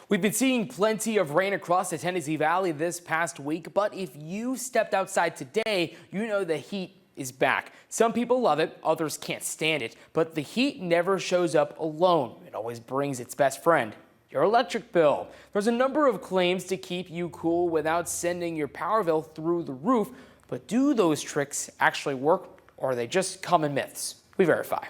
We've been seeing plenty of rain across the Tennessee Valley this past week, but if you stepped outside today, you know the heat is back. Some people love it, others can't stand it, but the heat never shows up alone. It always brings its best friend, your electric bill. There's a number of claims to keep you cool without sending your power bill through the roof, but do those tricks actually work, or are they just common myths? We verify.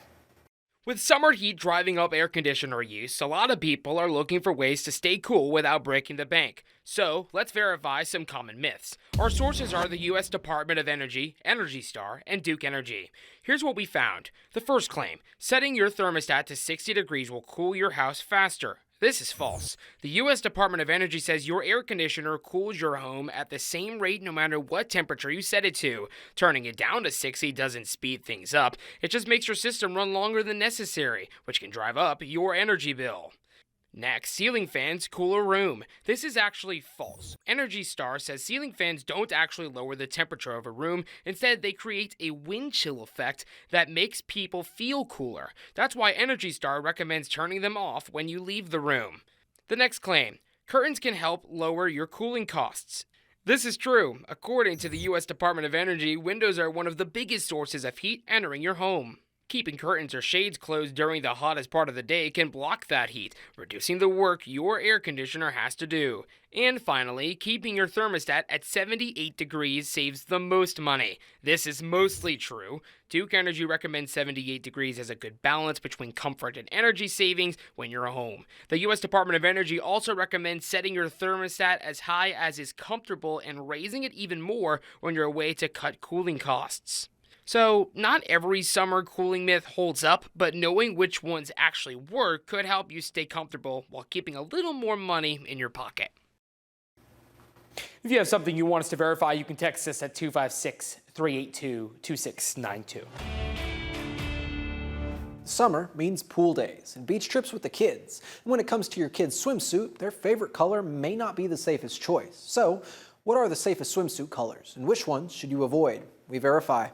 With summer heat driving up air conditioner use, a lot of people are looking for ways to stay cool without breaking the bank. So, let's verify some common myths. Our sources are the U.S. Department of Energy, Energy Star, and Duke Energy. Here's what we found. The first claim, setting your thermostat to 60 degrees will cool your house faster. This is false. The U.S. Department of Energy says your air conditioner cools your home at the same rate no matter what temperature you set it to. Turning it down to 60 doesn't speed things up. It just makes your system run longer than necessary, which can drive up your energy bill. Next, ceiling fans cool a room. This is actually false. Energy Star says ceiling fans don't actually lower the temperature of a room. Instead, they create a wind chill effect that makes people feel cooler. That's why Energy Star recommends turning them off when you leave the room. The next claim, curtains can help lower your cooling costs. This is true. According to the U.S. Department of Energy, windows are one of the biggest sources of heat entering your home. Keeping curtains or shades closed during the hottest part of the day can block that heat, reducing the work your air conditioner has to do. And finally, keeping your thermostat at 78 degrees saves the most money. This is mostly true. Duke Energy recommends 78 degrees as a good balance between comfort and energy savings when you're home. The U.S. Department of Energy also recommends setting your thermostat as high as is comfortable and raising it even more when you're away to cut cooling costs. So, not every summer cooling myth holds up, but knowing which ones actually work could help you stay comfortable while keeping a little more money in your pocket. If you have something you want us to verify, you can text us at 256-382-2692. Summer means pool days and beach trips with the kids. And when it comes to your kid's swimsuit, their favorite color may not be the safest choice. So, what are the safest swimsuit colors, and which ones should you avoid? We verify.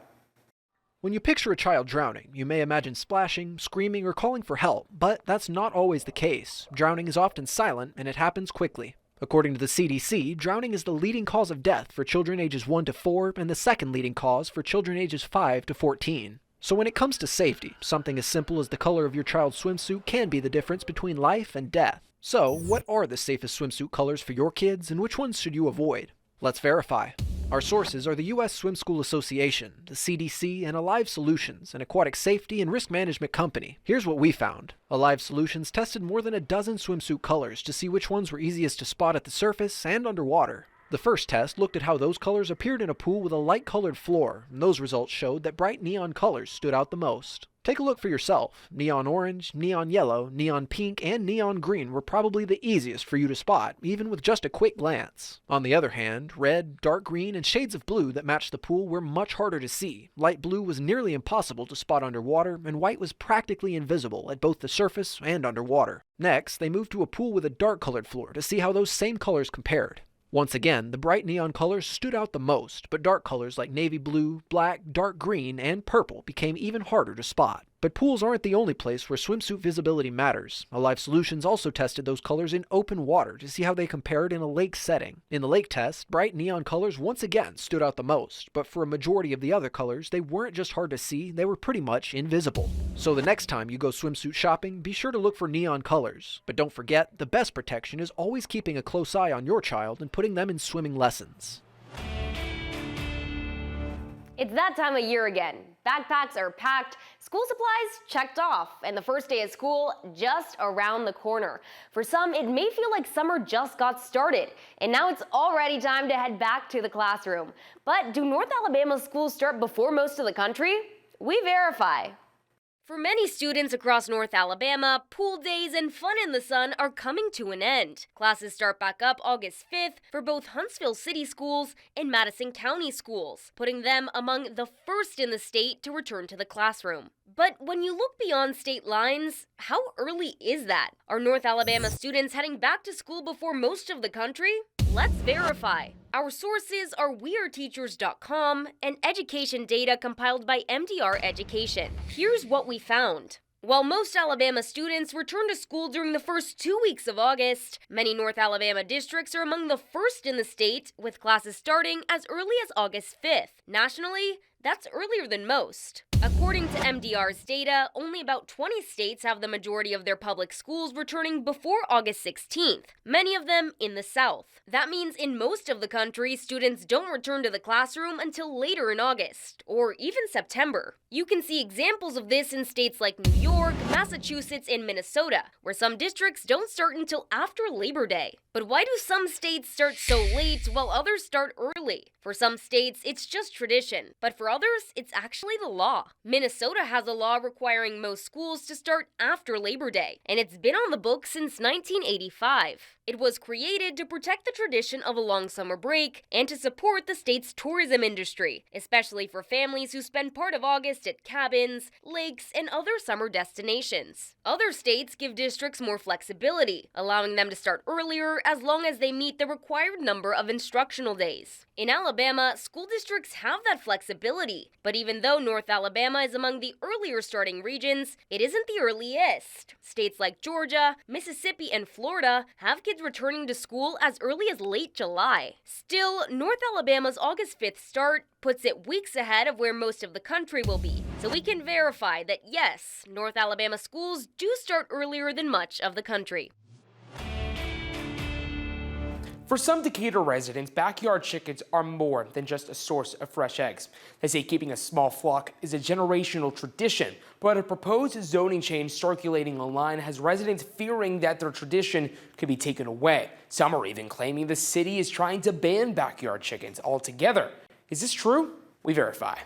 When you picture a child drowning, you may imagine splashing, screaming, or calling for help, but that's not always the case. Drowning is often silent, and it happens quickly. According to the CDC, drowning is the leading cause of death for children ages 1 to 4 and the second leading cause for children ages 5 to 14. So when it comes to safety, something as simple as the color of your child's swimsuit can be the difference between life and death. So, what are the safest swimsuit colors for your kids, and which ones should you avoid? Let's verify. Our sources are the U.S. Swim School Association, the CDC, and Alive Solutions, an aquatic safety and risk management company. Here's what we found. Alive Solutions tested more than a dozen swimsuit colors to see which ones were easiest to spot at the surface and underwater. The first test looked at how those colors appeared in a pool with a light-colored floor, and those results showed that bright neon colors stood out the most. Take a look for yourself. Neon orange, neon yellow, neon pink, and neon green were probably the easiest for you to spot, even with just a quick glance. On the other hand, red, dark green, and shades of blue that matched the pool were much harder to see. Light blue was nearly impossible to spot underwater, and white was practically invisible at both the surface and underwater. Next, they moved to a pool with a dark-colored floor to see how those same colors compared. Once again, the bright neon colors stood out the most, but dark colors like navy blue, black, dark green, and purple became even harder to spot. But pools aren't the only place where swimsuit visibility matters. Alive Solutions also tested those colors in open water to see how they compared in a lake setting. In the lake test, bright neon colors once again stood out the most, but for a majority of the other colors, they weren't just hard to see, they were pretty much invisible. So the next time you go swimsuit shopping, be sure to look for neon colors. But don't forget, the best protection is always keeping a close eye on your child and putting them in swimming lessons. It's that time of year again. Backpacks are packed, school supplies checked off, and the first day of school just around the corner. For some, it may feel like summer just got started, and now it's already time to head back to the classroom. But do North Alabama schools start before most of the country? We verify. For many students across North Alabama, pool days and fun in the sun are coming to an end. Classes start back up August 5th for both Huntsville City Schools and Madison County Schools, putting them among the first in the state to return to the classroom. But when you look beyond state lines, how early is that? Are North Alabama students heading back to school before most of the country? Let's verify. Our sources are weareteachers.com and education data compiled by MDR Education. Here's what we found. While most Alabama students return to school during the first 2 weeks of August, many North Alabama districts are among the first in the state, with classes starting as early as August 5th. Nationally, that's earlier than most. According to MDR's data, only about 20 states have the majority of their public schools returning before August 16th, many of them in the South. That means in most of the country, students don't return to the classroom until later in August, or even September. You can see examples of this in states like New York, Massachusetts, and Minnesota, where some districts don't start until after Labor Day. But why do some states start so late while others start early? For some states, it's just tradition, but for others, it's actually the law. Minnesota has a law requiring most schools to start after Labor Day, and it's been on the books since 1985. It was created to protect the tradition of a long summer break and to support the state's tourism industry, especially for families who spend part of August at cabins, lakes, and other summer destinations. Other states give districts more flexibility, allowing them to start earlier as long as they meet the required number of instructional days. In Alabama, school districts have that flexibility, but even though North Alabama is among the earlier starting regions, it isn't the earliest. States like Georgia, Mississippi, and Florida have kids returning to school as early as late July. Still, North Alabama's August 5th start puts it weeks ahead of where most of the country will be, so we can verify that yes, North Alabama schools do start earlier than much of the country. For some Decatur residents, backyard chickens are more than just a source of fresh eggs. They say keeping a small flock is a generational tradition, but a proposed zoning change circulating online has residents fearing that their tradition could be taken away. Some are even claiming the city is trying to ban backyard chickens altogether. Is this true? We verify.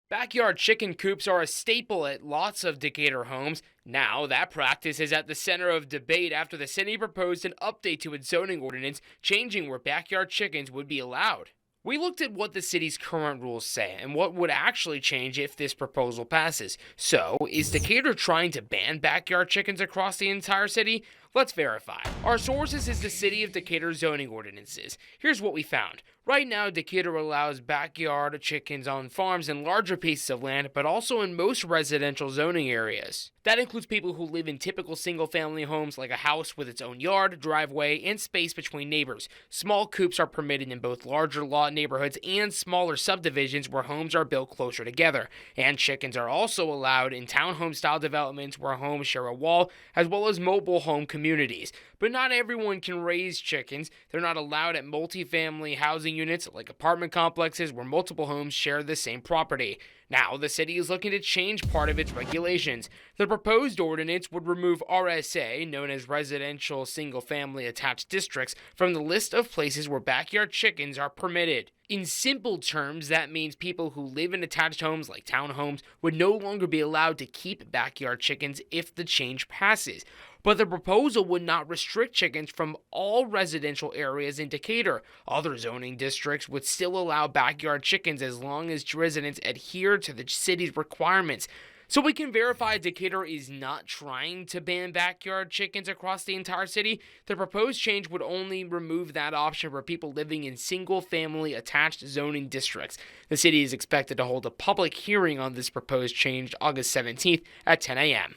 Backyard chicken coops are a staple at lots of Decatur homes. Now, that practice is at the center of debate after the city proposed an update to its zoning ordinance, changing where backyard chickens would be allowed. We looked at what the city's current rules say and what would actually change if this proposal passes. So, is Decatur trying to ban backyard chickens across the entire city? Let's verify. Our sources is the City of Decatur zoning ordinances. Here's what we found. Right now, Decatur allows backyard chickens on farms and larger pieces of land, but also in most residential zoning areas. That includes people who live in typical single-family homes like a house with its own yard, driveway, and space between neighbors. Small coops are permitted in both larger lot neighborhoods and smaller subdivisions where homes are built closer together. And chickens are also allowed in townhome-style developments where homes share a wall, as well as mobile home communities. But not everyone can raise chickens. They're not allowed at multifamily housing units like apartment complexes where multiple homes share the same property. Now, the city is looking to change part of its regulations. The proposed ordinance would remove RSA, known as Residential Single-Family Attached Districts, from the list of places where backyard chickens are permitted. In simple terms, that means people who live in attached homes like townhomes would no longer be allowed to keep backyard chickens if the change passes. But the proposal would not restrict chickens from all residential areas in Decatur. Other zoning districts would still allow backyard chickens as long as residents adhere to the city's requirements. So we can verify Decatur is not trying to ban backyard chickens across the entire city. The proposed change would only remove that option for people living in single-family attached zoning districts. The city is expected to hold a public hearing on this proposed change August 17th at 10 a.m.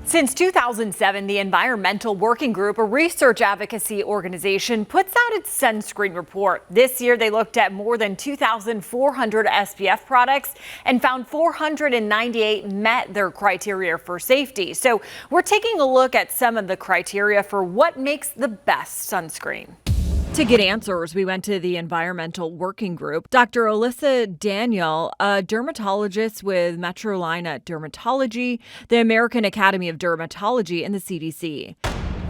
Since 2007, the Environmental Working Group, a research advocacy organization, puts out its sunscreen report. This year, they looked at more than 2,400 SPF products and found 498 met their criteria for safety. So we're taking a look at some of the criteria for what makes the best sunscreen. To get answers, we went to the Environmental Working Group. Dr. Alyssa Daniel, a dermatologist with Metrolina Dermatology, the American Academy of Dermatology, and the CDC.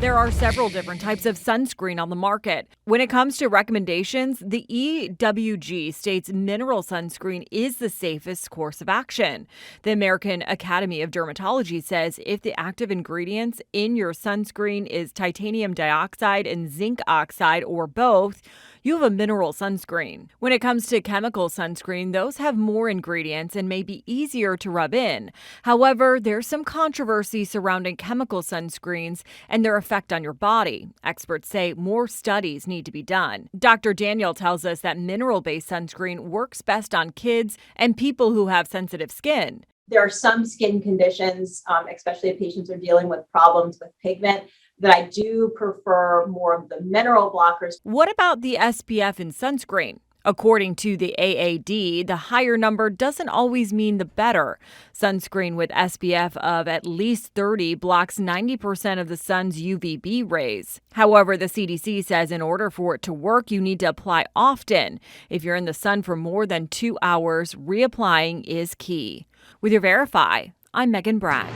There are several different types of sunscreen on the market. When it comes to recommendations, the EWG states mineral sunscreen is the safest course of action. The American Academy of Dermatology says if the active ingredients in your sunscreen is titanium dioxide and zinc oxide or both, you have a mineral sunscreen. When it comes to chemical sunscreen, those have more ingredients and may be easier to rub in. However, there's some controversy surrounding chemical sunscreens and their effect on your body. Experts say more studies need to be done. Dr. Daniel tells us that mineral-based sunscreen works best on kids and people who have sensitive skin. There are some skin conditions, especially if patients are dealing with problems with pigment, that I do prefer more of the mineral blockers. What about the SPF in sunscreen? According to the AAD, the higher number doesn't always mean the better. Sunscreen with SPF of at least 30 blocks 90% of the sun's UVB rays. However, the CDC says in order for it to work, you need to apply often. If you're in the sun for more than 2 hours, reapplying is key. With your Verify, I'm Megan Bragg.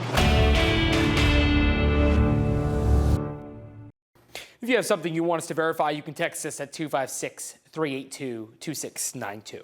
If you have something you want us to verify, you can text us at 256-382-2692.